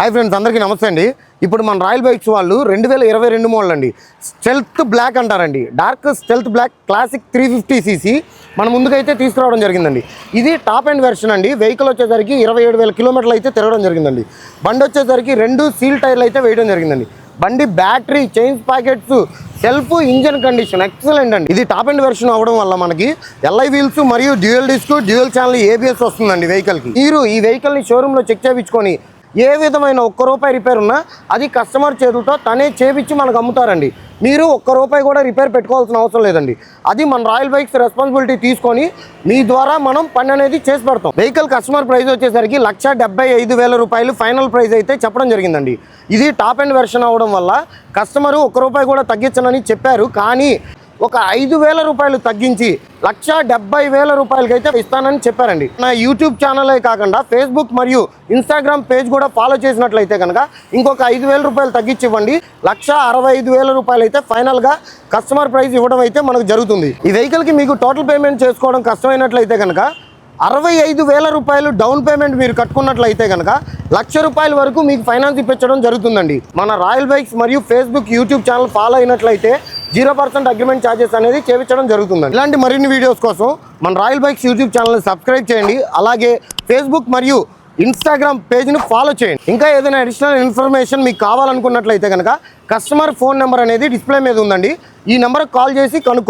Hi friends, అందరికీ నమస్తే అండి. ఇప్పుడు మన రాయల్ బైక్స్ వాళ్ళు 2022 మోడల్ అండి, స్టెల్త్ బ్లాక్ అంటారండి. Dark stealth black classic 350cc మన ముందుకైతే తీసుకురావడం జరిగిందండి. ఇది టాప్ అండ్ వెర్షన్ అండి. వెహికల్ వచ్చేసరికి 27,000 కిలోమీటర్లు అయితే తిరగడం జరిగిందండి. బండి వచ్చేసరికి 2 సీల్ టైర్లు అయితే వేయడం జరిగిందండి. బండి battery, chains packets, self, engine condition excellent అండి. ఇది టాప్ అండ్ వెర్షన్ అవడం వల్ల మనకి ఎల్ఐ వీల్స్ మరియు dual disc, dual channel ABS వస్తుందండి వెహికల్కి. మీరు ఈ వెహికల్ని షోరూంలో చెక్ చేయించుకొని ఏ విధమైన ₹1 రిపేర్ ఉన్నా అది కస్టమర్ చేతులతో తనే చేపించి మనకు అమ్ముతారండి. మీరు ₹1 కూడా రిపేర్ పెట్టుకోవాల్సిన అవసరం లేదండి. అది మన రాయల్ బైక్స్ రెస్పాన్సిబిలిటీ తీసుకొని మీ ద్వారా మనం పని అనేది చేసి పెడతాం. వెహికల్ కస్టమర్ ప్రైస్ వచ్చేసరికి ₹1,75,000 ఫైనల్ ప్రైస్ అయితే చెప్పడం జరిగిందండి. ఇది టాప్ అండ్ వెర్షన్ అవడం వల్ల కస్టమరు ₹1 కూడా తగ్గించనని చెప్పారు. కానీ ఒక ₹5,000 తగ్గించి ₹1,70,000 అయితే ఇస్తానని చెప్పారండి. నా యూట్యూబ్ ఛానలే కాకుండా ఫేస్బుక్ మరియు ఇన్స్టాగ్రామ్ పేజ్ కూడా ఫాలో చేసినట్లయితే కనుక ఇంకొక ₹5,000 తగ్గించి ఇవ్వండి. ₹1,65,000 అయితే ఫైనల్గా కస్టమర్ ప్రైస్ ఇవ్వడం అయితే మనకు జరుగుతుంది. ఈ వెహికల్కి మీకు టోటల్ పేమెంట్ చేసుకోవడం కష్టమైనట్లయితే కనుక ₹65,000 డౌన్ పేమెంట్ మీరు కట్టుకున్నట్లయితే కనుక ₹1,00,000 వరకు మీకు ఫైనాన్స్ ఇప్పించడం జరుగుతుందండి. మన రాయల్ బైక్స్ మరియు ఫేస్బుక్, యూట్యూబ్ ఛానల్ ఫాలో అయినట్లయితే 0% అగ్రిమెంట్ ఛార్జెస్ అనేది చేయించడం జరుగుతుందండి. ఇలాంటి మరిన్ని వీడియోస్ కోసం మన రాయల్ బైక్స్ యూట్యూబ్ ఛానల్ని సబ్స్క్రైబ్ చేయండి. అలాగే ఫేస్బుక్ మరియు ఇన్స్టాగ్రామ్ పేజ్ని ఫాలో చేయండి. ఇంకా ఏదైనా అడిషనల్ ఇన్ఫర్మేషన్ మీకు కావాలనుకున్నట్లయితే కనుక కస్టమర్ ఫోన్ నెంబర్ అనేది డిస్ప్లే మీద ఉందండి. ఈ నెంబర్కి కాల్ చేసి కనుక్కోండి.